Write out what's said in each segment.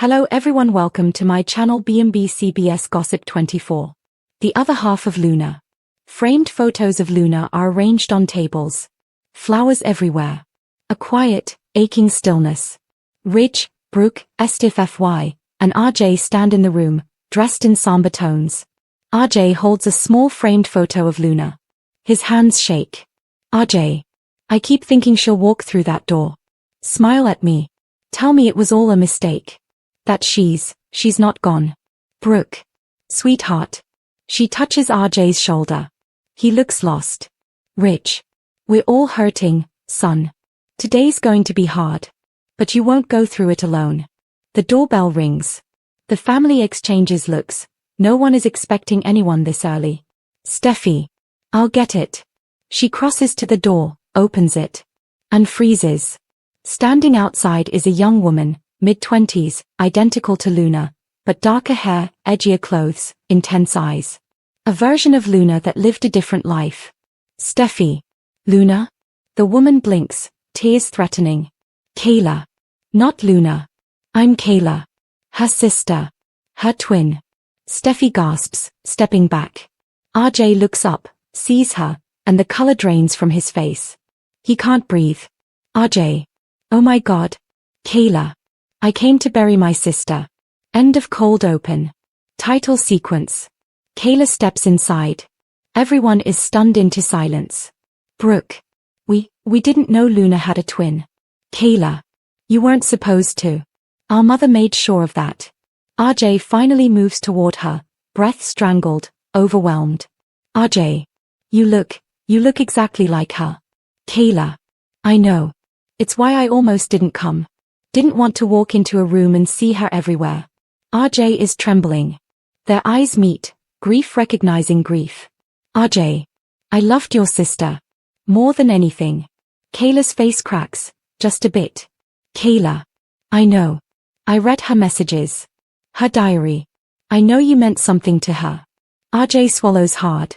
Hello everyone, welcome to my channel B&B CBS Gossip 24. The other half of Luna. Framed photos of Luna are arranged on tables. Flowers everywhere. A quiet, aching stillness. Ridge, Brooke, Estif FY, and RJ stand in the room, dressed in somber tones. RJ holds a small framed photo of Luna. His hands shake. RJ. I keep thinking she'll walk through that door. Smile at me. Tell me it was all a mistake. That she's not gone. Brooke. Sweetheart. She touches RJ's shoulder. He looks lost. Ridge. We're all hurting, son. Today's going to be hard. But you won't go through it alone. The doorbell rings. The family exchanges looks. No one is expecting anyone this early. Steffi. I'll get it. She crosses to the door, opens it. And freezes. Standing outside is a young woman, mid-20s, identical to Luna, but darker hair, edgier clothes, intense eyes. A version of Luna that lived a different life. Steffi. Luna? The woman blinks, tears threatening. Kayla. Not Luna. I'm Kayla. Her sister. Her twin. Steffi gasps, stepping back. RJ looks up, sees her, and the color drains from his face. He can't breathe. RJ. Oh my God. Kayla. I came to bury my sister. End of cold open. Title sequence. Kayla steps inside. Everyone is stunned into silence. Brooke. We didn't know Luna had a twin. Kayla. You weren't supposed to. Our mother made sure of that. RJ finally moves toward her, breath strangled, overwhelmed. RJ. You look exactly like her. Kayla. I know. It's why I almost didn't come. Didn't want to walk into a room and see her everywhere. RJ is trembling. Their eyes meet, grief recognizing grief. RJ. I loved your sister. More than anything. Kayla's face cracks, just a bit. Kayla. I know. I read her messages. Her diary. I know you meant something to her. RJ swallows hard.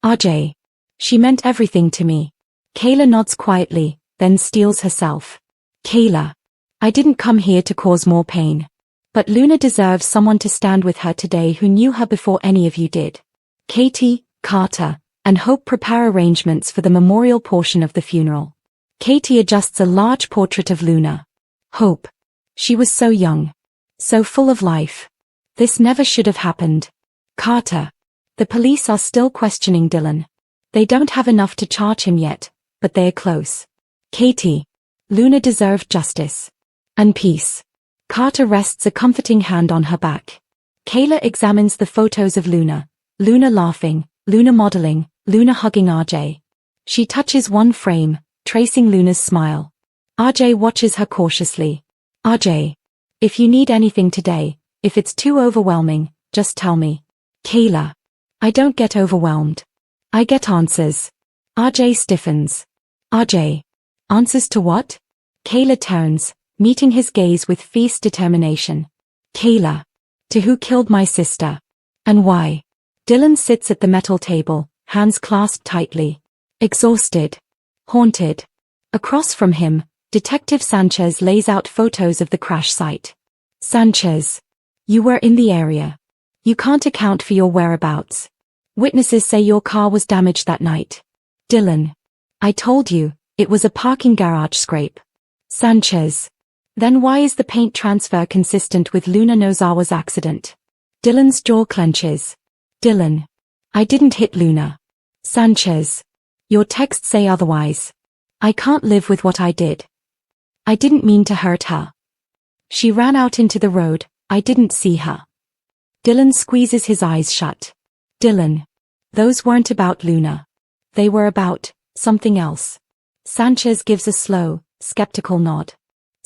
RJ. She meant everything to me. Kayla nods quietly, then steels herself. Kayla. I didn't come here to cause more pain. But Luna deserves someone to stand with her today who knew her before any of you did. Katie, Carter, and Hope prepare arrangements for the memorial portion of the funeral. Katie adjusts a large portrait of Luna. Hope. She was so young. So full of life. This never should have happened. Carter. The police are still questioning Dylan. They don't have enough to charge him yet, but they're close. Katie. Luna deserved justice. And peace. Carter rests a comforting hand on her back. Kayla examines the photos of Luna. Luna laughing, Luna modeling, Luna hugging RJ. She touches one frame, tracing Luna's smile. RJ watches her cautiously. RJ. If you need anything today, if it's too overwhelming, just tell me. Kayla. I don't get overwhelmed. I get answers. RJ stiffens. RJ. Answers to what? Kayla turns, meeting his gaze with fierce determination. Kayla. To who killed my sister? And why? Dylan sits at the metal table, hands clasped tightly. Exhausted. Haunted. Across from him, Detective Sanchez lays out photos of the crash site. Sanchez. You were in the area. You can't account for your whereabouts. Witnesses say your car was damaged that night. Dylan. I told you, it was a parking garage scrape. Sanchez. Then why is the paint transfer consistent with Luna Nozawa's accident? Dylan's jaw clenches. Dylan. I didn't hit Luna. Sanchez. Your texts say otherwise. I can't live with what I did. I didn't mean to hurt her. She ran out into the road, I didn't see her. Dylan squeezes his eyes shut. Dylan. Those weren't about Luna. They were about something else. Sanchez gives a slow, skeptical nod.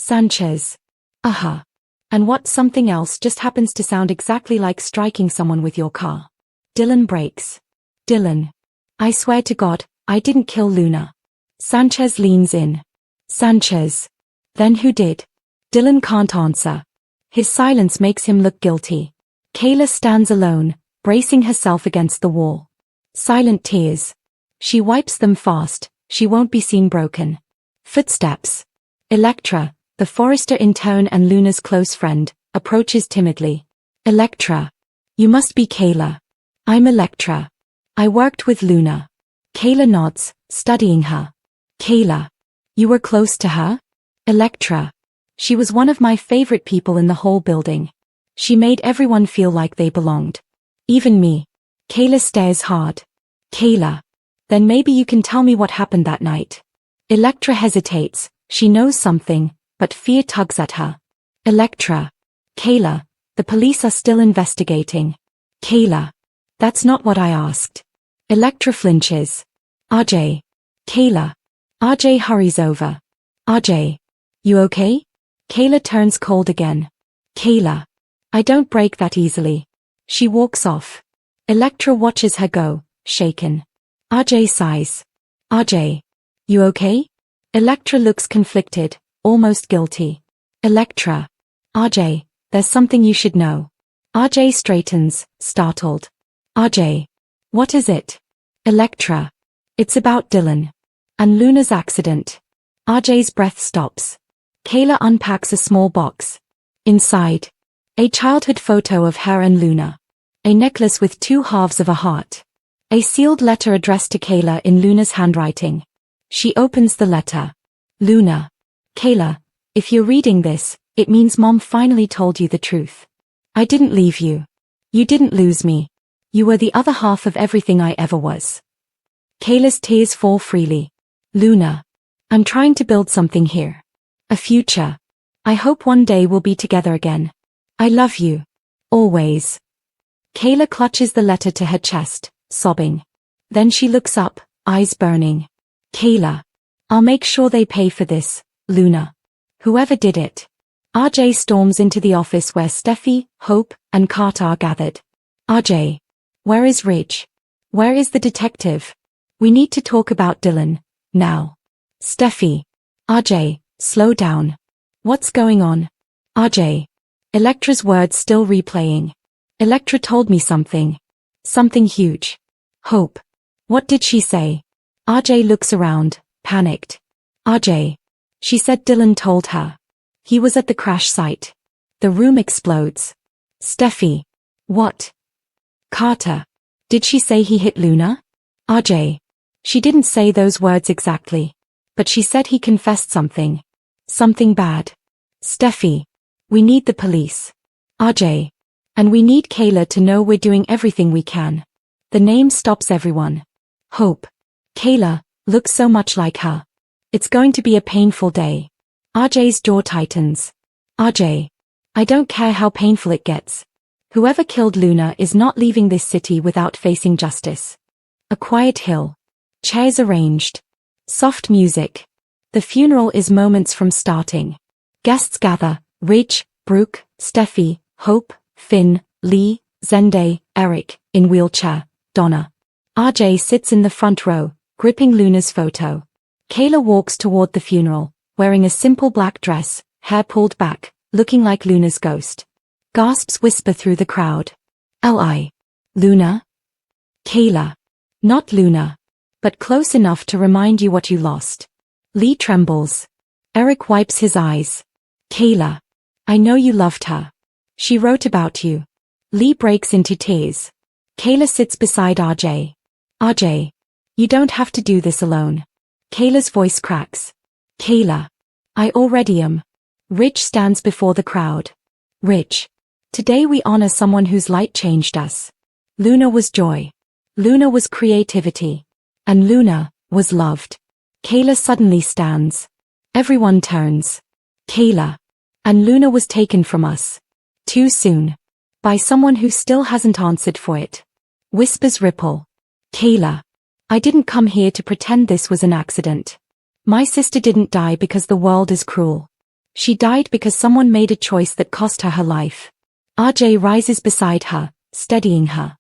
Sanchez. And what something else just happens to sound exactly like striking someone with your car. Dylan breaks. Dylan. I swear to God, I didn't kill Luna. Sanchez leans in. Sanchez. Then who did? Dylan can't answer. His silence makes him look guilty. Kayla stands alone, bracing herself against the wall. Silent tears. She wipes them fast, she won't be seen broken. Footsteps. Electra, the Forrester intern and Luna's close friend, approaches timidly. Electra. You must be Kayla. I'm Electra. I worked with Luna. Kayla nods, studying her. Kayla. You were close to her? Electra. She was one of my favorite people in the whole building. She made everyone feel like they belonged. Even me. Kayla stares hard. Kayla. Then maybe you can tell me what happened that night. Electra hesitates, she knows something, but fear tugs at her. Electra. Kayla, the police are still investigating. Kayla. That's not what I asked. Electra flinches. RJ. Kayla. RJ hurries over. RJ. You okay? Kayla turns cold again. Kayla. I don't break that easily. She walks off. Electra watches her go, shaken. RJ sighs. RJ. You okay? Electra looks conflicted, almost guilty. Electra. RJ, there's something you should know. RJ straightens, startled. RJ. What is it? Electra. It's about Dylan. And Luna's accident. RJ's breath stops. Kayla unpacks a small box. Inside. A childhood photo of her and Luna. A necklace with two halves of a heart. A sealed letter addressed to Kayla in Luna's handwriting. She opens the letter. Luna. Kayla, if you're reading this, it means Mom finally told you the truth. I didn't leave you. You didn't lose me. You were the other half of everything I ever was. Kayla's tears fall freely. Luna. I'm trying to build something here. A future. I hope one day we'll be together again. I love you. Always. Kayla clutches the letter to her chest, sobbing. Then she looks up, eyes burning. Kayla. I'll make sure they pay for this, Luna. Whoever did it. RJ storms into the office where Steffi, Hope, and Carter are gathered. RJ. Where is Ridge? Where is the detective? We need to talk about Dylan, now. Steffi. RJ, slow down. What's going on? RJ. Electra's words still replaying. Electra told me something. Something huge. Hope. What did she say? RJ looks around, panicked. RJ. She said Dylan told her. He was at the crash site. The room explodes. Steffi. What? Carter. Did she say he hit Luna? RJ. She didn't say those words exactly. But she said he confessed something. Something bad. Steffi. We need the police. RJ. And we need Kayla to know we're doing everything we can. The name stops everyone. Hope. Kayla, looks so much like her. It's going to be a painful day. RJ's jaw tightens. RJ. I don't care how painful it gets. Whoever killed Luna is not leaving this city without facing justice. A quiet hill. Chairs arranged. Soft music. The funeral is moments from starting. Guests gather. Ridge, Brooke, Steffi, Hope, Finn, Lee, Zende, Eric, in wheelchair, Donna. RJ sits in the front row, gripping Luna's photo. Kayla walks toward the funeral, wearing a simple black dress, hair pulled back, looking like Luna's ghost. Gasps whisper through the crowd. Li. Luna? Kayla. Not Luna. But close enough to remind you what you lost. Lee trembles. Eric wipes his eyes. Kayla. I know you loved her. She wrote about you. Lee breaks into tears. Kayla sits beside RJ. RJ. You don't have to do this alone. Kayla's voice cracks. Kayla. I already am. Ridge stands before the crowd. Ridge. Today we honor someone whose light changed us. Luna was joy. Luna was creativity. And Luna was loved. Kayla suddenly stands. Everyone turns. Kayla. And Luna was taken from us. Too soon. By someone who still hasn't answered for it. Whispers ripple. Kayla. I didn't come here to pretend this was an accident. My sister didn't die because the world is cruel. She died because someone made a choice that cost her her life. RJ rises beside her, steadying her.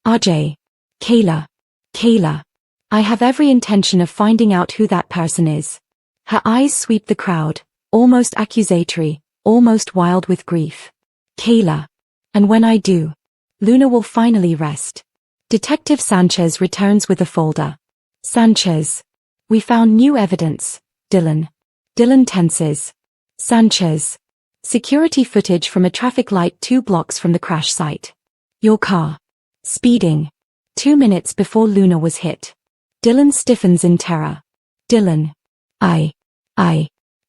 RJ. Kayla. Kayla. I have every intention of finding out who that person is. Her eyes sweep the crowd, almost accusatory, almost wild with grief. Kayla. And when I do, Luna will finally rest. Detective Sanchez returns with a folder. Sanchez. We found new evidence. Dylan. Dylan tenses. Sanchez. Security footage from a traffic light 2 blocks from the crash site. Your car. Speeding. 2 minutes before Luna was hit. Dylan stiffens in terror. Dylan.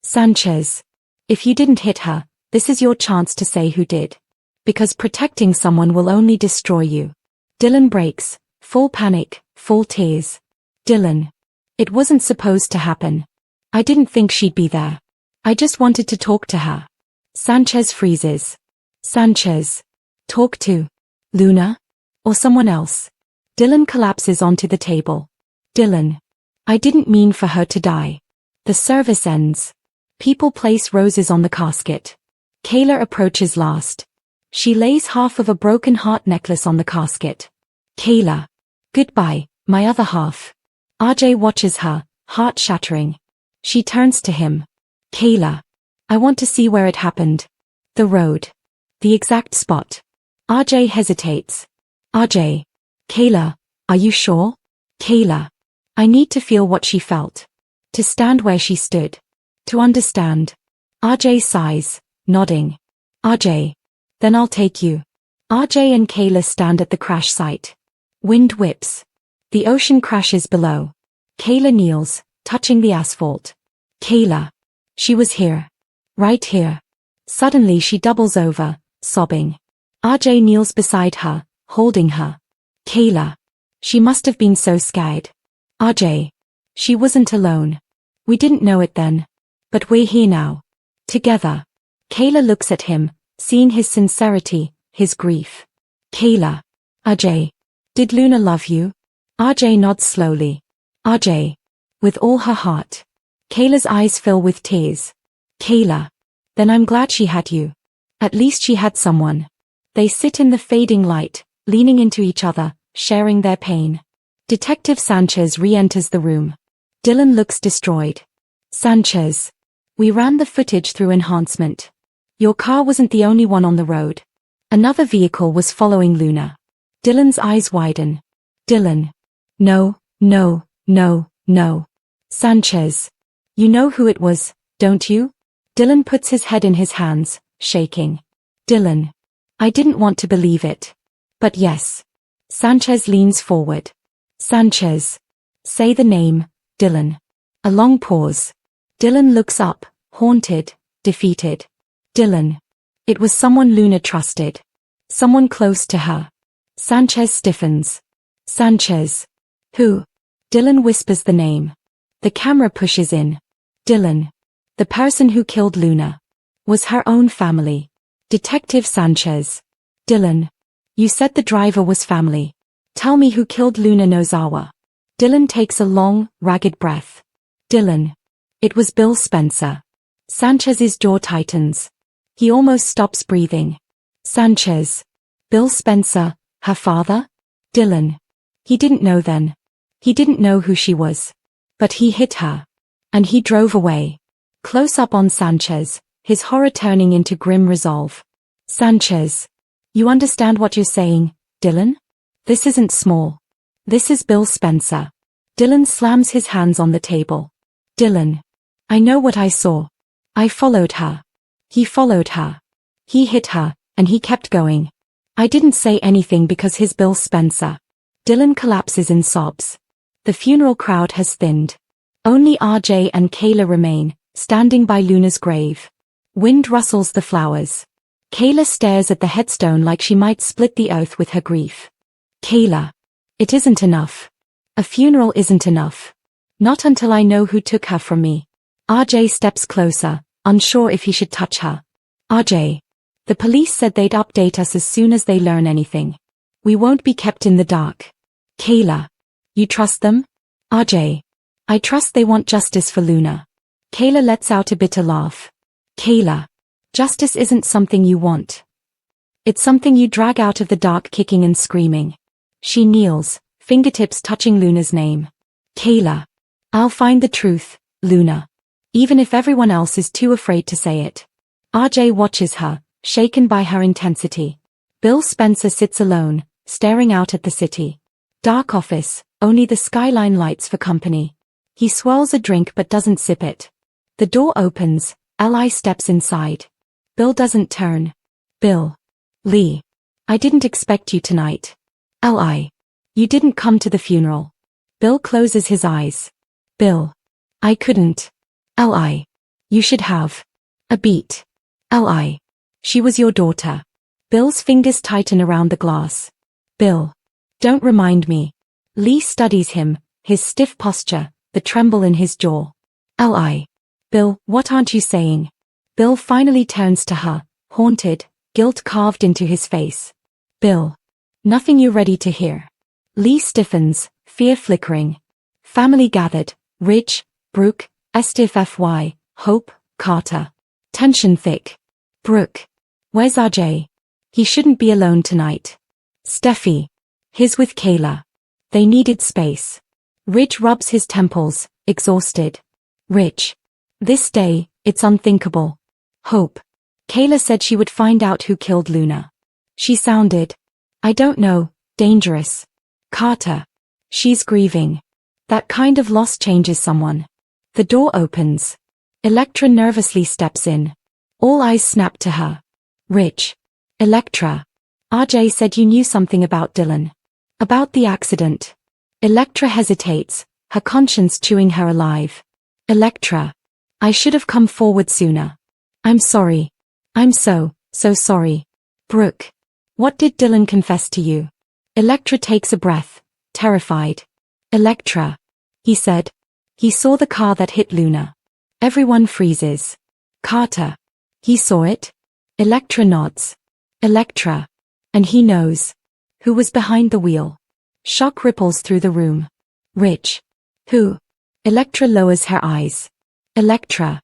Sanchez. If you didn't hit her, this is your chance to say who did. Because protecting someone will only destroy you. Dylan breaks, full panic, full tears. Dylan. It wasn't supposed to happen. I didn't think she'd be there. I just wanted to talk to her. Sanchez freezes. Sanchez. Talk to Luna? Or someone else? Dylan collapses onto the table. Dylan. I didn't mean for her to die. The service ends. People place roses on the casket. Kayla approaches last. She lays half of a broken heart necklace on the casket. Kayla. Goodbye, my other half. RJ watches her, heart shattering. She turns to him. Kayla. I want to see where it happened. The road. The exact spot. RJ hesitates. RJ. Kayla, are you sure? Kayla. I need to feel what she felt. To stand where she stood. To understand. RJ sighs, nodding. RJ. Then I'll take you. RJ and Kayla stand at the crash site. Wind whips. The ocean crashes below. Kayla kneels, touching the asphalt. Kayla. She was here. Right here. Suddenly she doubles over, sobbing. RJ kneels beside her, holding her. Kayla. She must have been so scared. RJ. She wasn't alone. We didn't know it then. But we're here now. Together. Kayla looks at him, seeing his sincerity, his grief. Kayla. RJ. Did Luna love you? RJ nods slowly. RJ. With all her heart. Kayla's eyes fill with tears. Kayla. Then I'm glad she had you. At least she had someone. They sit in the fading light, leaning into each other, sharing their pain. Detective Sanchez re-enters the room. Dylan looks destroyed. Sanchez. We ran the footage through enhancement. Your car wasn't the only one on the road. Another vehicle was following Luna. Dylan's eyes widen. Dylan. No. Sanchez. You know who it was, don't you? Dylan puts his head in his hands, shaking. Dylan. I didn't want to believe it. But yes. Sanchez leans forward. Sanchez. Say the name, Dylan. A long pause. Dylan looks up, haunted, defeated. Dylan. It was someone Luna trusted. Someone close to her. Sanchez stiffens. Sanchez. Who? Dylan whispers the name. The camera pushes in. Dylan. The person who killed Luna. Was her own family. Detective Sanchez. Dylan. You said the driver was family. Tell me who killed Luna Nozawa. Dylan takes a long, ragged breath. Dylan. It was Bill Spencer. Sanchez's jaw tightens. He almost stops breathing. Sanchez. Bill Spencer, her father? Dylan. He didn't know then. He didn't know who she was. But he hit her. And he drove away. Close up on Sanchez, his horror turning into grim resolve. Sanchez. You understand what you're saying, Dylan? This isn't small. This is Bill Spencer. Dylan slams his hands on the table. Dylan. I know what I saw. I followed her. He followed her. He hit her, and he kept going. I didn't say anything because he's Bill Spencer. Dylan collapses in sobs. The funeral crowd has thinned. Only RJ and Kayla remain, standing by Luna's grave. Wind rustles the flowers. Kayla stares at the headstone like she might split the earth with her grief. Kayla. It isn't enough. A funeral isn't enough. Not until I know who took her from me. RJ steps closer, unsure if he should touch her. RJ. The police said they'd update us as soon as they learn anything. We won't be kept in the dark. Kayla. You trust them? RJ. I trust they want justice for Luna. Kayla lets out a bitter laugh. Kayla. Justice isn't something you want. It's something you drag out of the dark kicking and screaming. She kneels, fingertips touching Luna's name. Kayla. I'll find the truth, Luna. Even if everyone else is too afraid to say it. RJ watches her, shaken by her intensity. Bill Spencer sits alone, staring out at the city. Dark office, only the skyline lights for company. He swirls a drink but doesn't sip it. The door opens, Ally steps inside. Bill doesn't turn. Bill. Lee. I didn't expect you tonight. Li. You didn't come to the funeral. Bill closes his eyes. Bill. I couldn't. Li. You should have. A beat. Li. She was your daughter. Bill's fingers tighten around the glass. Bill. Don't remind me. Lee studies him, his stiff posture, the tremble in his jaw. Li. Bill, what aren't you saying? Bill finally turns to her, haunted, guilt carved into his face. Bill. Nothing you're ready to hear. Lee stiffens, fear flickering. Family gathered, Ridge, Brooke, Estef Fy, Hope, Carter. Tension thick. Brooke. Where's RJ? He shouldn't be alone tonight. Steffi. He's with Kayla. They needed space. Ridge rubs his temples, exhausted. Ridge. This day, it's unthinkable. Hope. Kayla said she would find out who killed Luna. She sounded, I don't know, dangerous. Carter. She's grieving. That kind of loss changes someone. The door opens. Electra nervously steps in. All eyes snap to her. Ridge. Electra. RJ said you knew something about Dylan. About the accident. Electra hesitates, her conscience chewing her alive. Electra. I should have come forward sooner. I'm sorry. I'm so sorry. Brooke. What did Dylan confess to you? Electra takes a breath, terrified. Electra. He said. He saw the car that hit Luna. Everyone freezes. Carter. He saw it? Electra nods. Electra. And he knows. Who was behind the wheel? Shock ripples through the room. Ridge. Who? Electra lowers her eyes. Electra.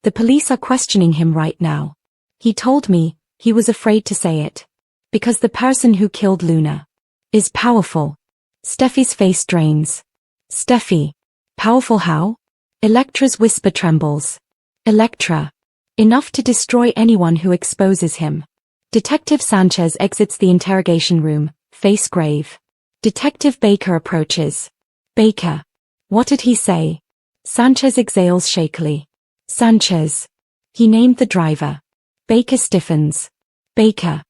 The police are questioning him right now. He told me, he was afraid to say it. Because the person who killed Luna is powerful. Steffi's face drains. Steffi. Powerful how? Electra's whisper trembles. Electra. Enough to destroy anyone who exposes him. Detective Sanchez exits the interrogation room, face grave. Detective Baker approaches. Baker. What did he say? Sanchez exhales shakily. Sanchez. He named the driver. Baker stiffens. Baker.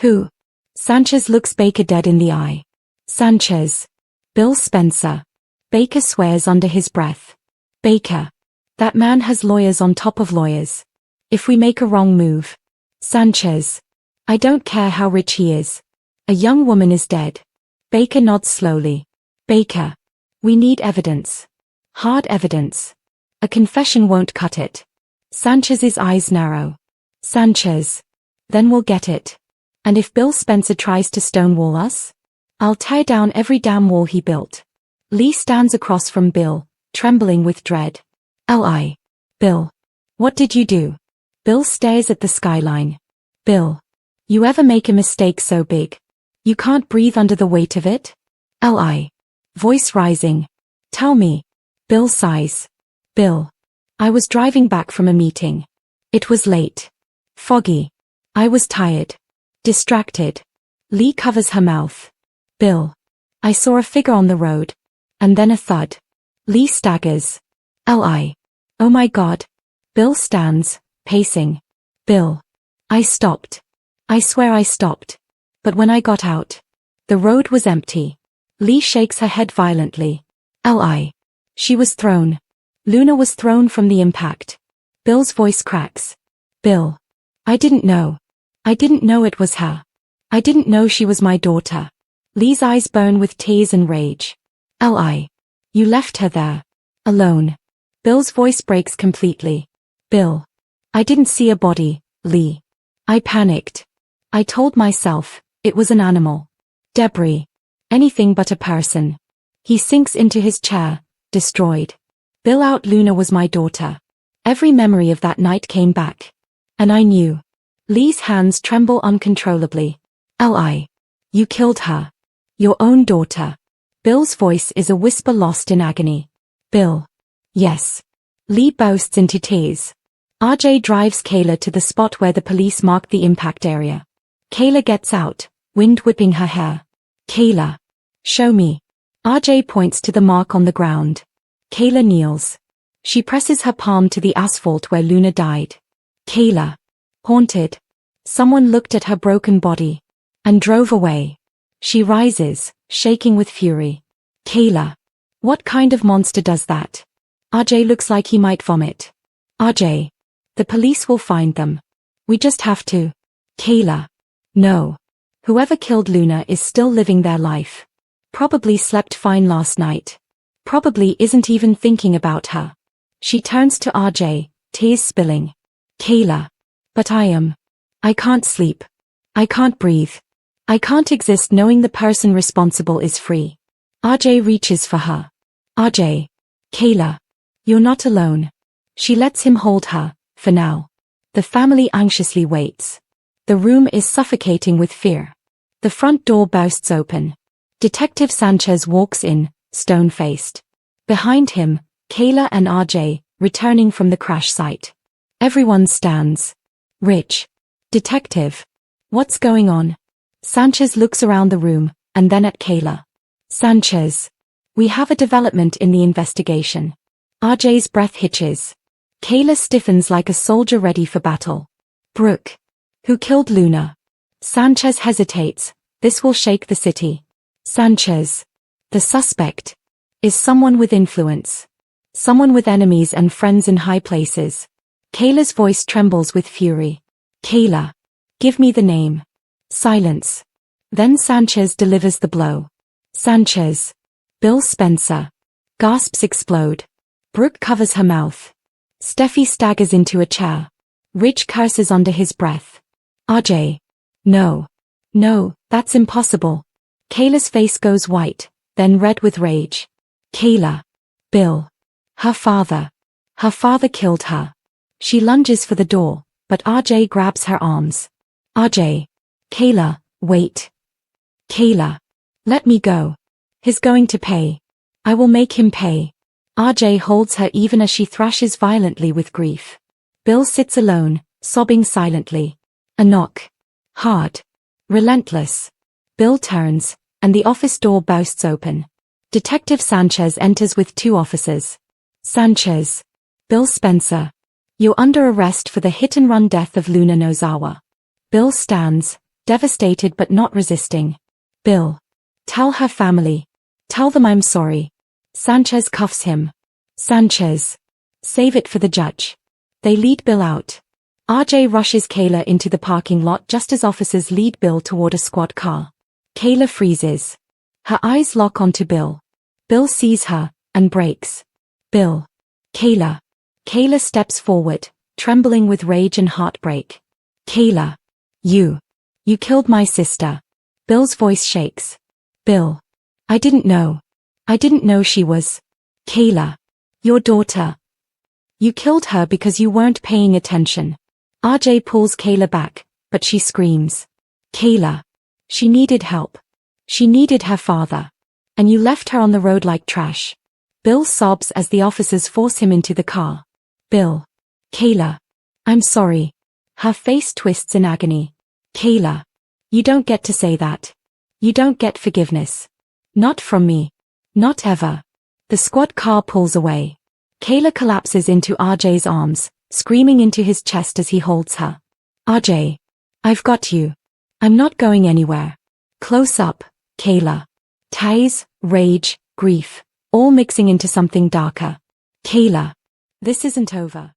Who? Sanchez looks Baker dead in the eye. Sanchez. Bill Spencer. Baker swears under his breath. Baker. That man has lawyers on top of lawyers. If we make a wrong move. Sanchez. I don't care how rich he is. A young woman is dead. Baker nods slowly. Baker. We need evidence. Hard evidence. A confession won't cut it. Sanchez's eyes narrow. Sanchez. Then we'll get it. And if Bill Spencer tries to stonewall us? I'll tear down every damn wall he built. Lee stands across from Bill, trembling with dread. Li. Bill. What did you do? Bill stares at the skyline. Bill. You ever make a mistake so big? You can't breathe under the weight of it? Li. Voice rising. Tell me. Bill sighs. Bill. I was driving back from a meeting. It was late. Foggy. I was tired. Distracted. Lee covers her mouth. Bill. I saw a figure on the road. And then a thud. Lee staggers. Li. Oh my God. Bill stands, pacing. Bill. I stopped. I swear I stopped. But when I got out, the road was empty. Lee shakes her head violently. Li. She was thrown. Luna was thrown from the impact. Bill's voice cracks. Bill. I didn't know. I didn't know it was her. I didn't know she was my daughter. Lee's eyes burn with tears and rage. Li. You left her there. Alone. Bill's voice breaks completely. Bill. I didn't see a body, Lee. I panicked. I told myself, it was an animal. Debris. Anything but a person. He sinks into his chair, destroyed. Bill out Luna was my daughter. Every memory of that night came back. And I knew. Lee's hands tremble uncontrollably. Li. You killed her. Your own daughter. Bill's voice is a whisper lost in agony. Bill. Yes. Lee bursts into tears. RJ drives Kayla to the spot where the police marked the impact area. Kayla gets out, wind whipping her hair. Kayla. Show me. RJ points to the mark on the ground. Kayla kneels. She presses her palm to the asphalt where Luna died. Kayla. Haunted. Someone looked at her broken body and drove away. She rises, shaking with fury. Kayla. What kind of monster does that? RJ looks like he might vomit. RJ. The police will find them. We just have to. Kayla. No. Whoever killed Luna is still living their life. Probably slept fine last night. Probably isn't even thinking about her. She turns to RJ, tears spilling. Kayla. But I can't sleep. I can't breathe. I can't exist knowing the person responsible is free. RJ reaches for her. RJ. Kayla. You're not alone. She lets him hold her, for now. The family anxiously waits. The room is suffocating with fear. The front door bursts open. Detective Sanchez walks in, stone-faced. Behind him, Kayla and RJ, returning from the crash site. Everyone stands. Rich. Detective. What's going on? Sanchez looks around the room, and then at Kayla. Sanchez. We have a development in the investigation. RJ's breath hitches. Kayla stiffens like a soldier ready for battle. Brooke. Who killed Luna? Sanchez hesitates. This will shake the city. Sanchez. The suspect. Is someone with influence. Someone with enemies and friends in high places. Kayla's voice trembles with fury. Kayla. Give me the name. Silence. Then Sanchez delivers the blow. Sanchez. Bill Spencer. Gasps explode. Brooke covers her mouth. Steffi staggers into a chair. Rich curses under his breath. RJ. No. No, that's impossible. Kayla's face goes white, then red with rage. Kayla. Bill. Her father. Her father killed her. She lunges for the door, but RJ grabs her arms. RJ. Kayla, wait. Kayla. Let me go. He's going to pay. I will make him pay. RJ holds her even as she thrashes violently with grief. Bill sits alone, sobbing silently. A knock. Hard. Relentless. Bill turns, and the office door bursts open. Detective Sanchez enters with 2 officers. Sanchez. Bill Spencer. You're under arrest for the hit-and-run death of Luna Nozawa. Bill stands, devastated but not resisting. Bill. Tell her family. Tell them I'm sorry. Sanchez cuffs him. Sanchez. Save it for the judge. They lead Bill out. RJ rushes Kayla into the parking lot just as officers lead Bill toward a squad car. Kayla freezes. Her eyes lock onto Bill. Bill sees her, and breaks. Bill. Kayla. Kayla steps forward, trembling with rage and heartbreak. Kayla. You killed my sister. Bill's voice shakes. Bill. I didn't know. I didn't know she was. Kayla. Your daughter. You killed her because you weren't paying attention. RJ pulls Kayla back, but she screams. Kayla. She needed help. She needed her father. And you left her on the road like trash. Bill sobs as the officers force him into the car. Bill. Kayla. I'm sorry. Her face twists in agony. Kayla. You don't get to say that. You don't get forgiveness. Not from me. Not ever. The squad car pulls away. Kayla collapses into RJ's arms, screaming into his chest as he holds her. RJ. I've got you. I'm not going anywhere. Close up, Kayla. Tears, rage, grief, all mixing into something darker. Kayla. This isn't over.